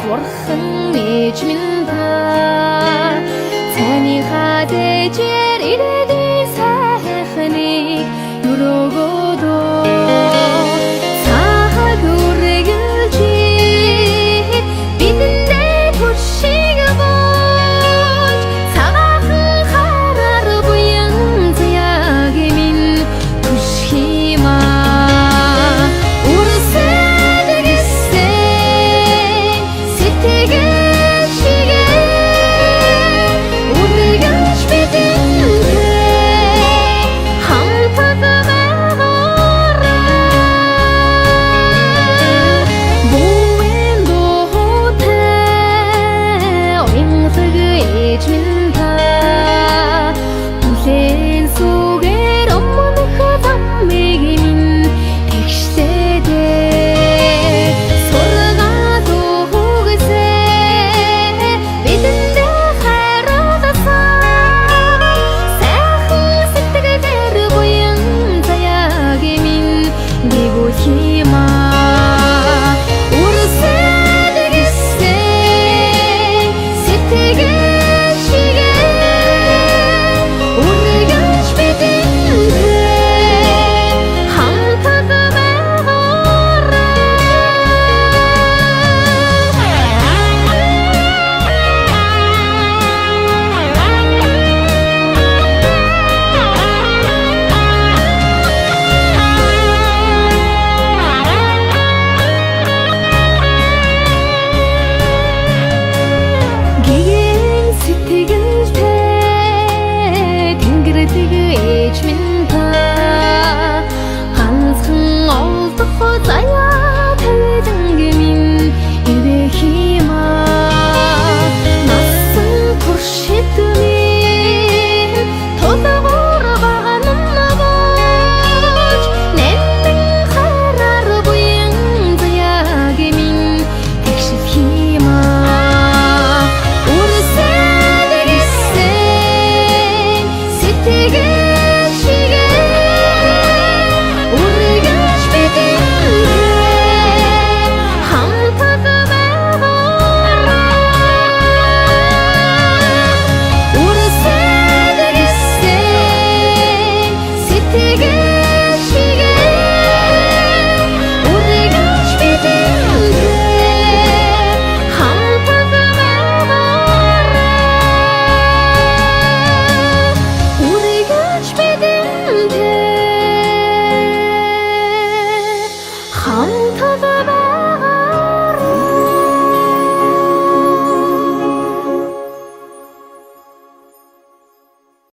Бурхан ээж минь та цааны хадажэр ирээдүйн сайхныг өрөөгөөдөө цаахаг үргэлж бидэндээ туршиг болж цагаахан хараар буян заяаг минь түшхиймаа үрсэд гисэн сэтгэл шигээ үргэлж бидэндээ хамтад байгаарай бүхэн дуутай уяндаг ээж минь та бүлээн сүгээр өмнөх замыг минь тэгшлээдээ сургаал үгсээ бидэндээ хайрладасан сайхан сэтгэлээр буян заяаг минь дээгүүлхиймаа үрсэд гисэн сэтгэл шигээ үргэлж бидэндээ хамтад гэгэн сэтгэлтэй тэнгэрдэг ээж минь та ганцхан олдох заяа тавиланг минь эвэхиймаа насан туршид минь тулгуур багнана болж нэмэн хайраар буян заяаг минь тэгшилхиймаа үрсэд гисэн сэтгэл шигээ үргэлж бидэндээ хамтад байгаарай үрсэд гисэн сэтгэл шигээ үргэлж бидэндээ хамтад байгаарай үргэлж бидэндээ хамтад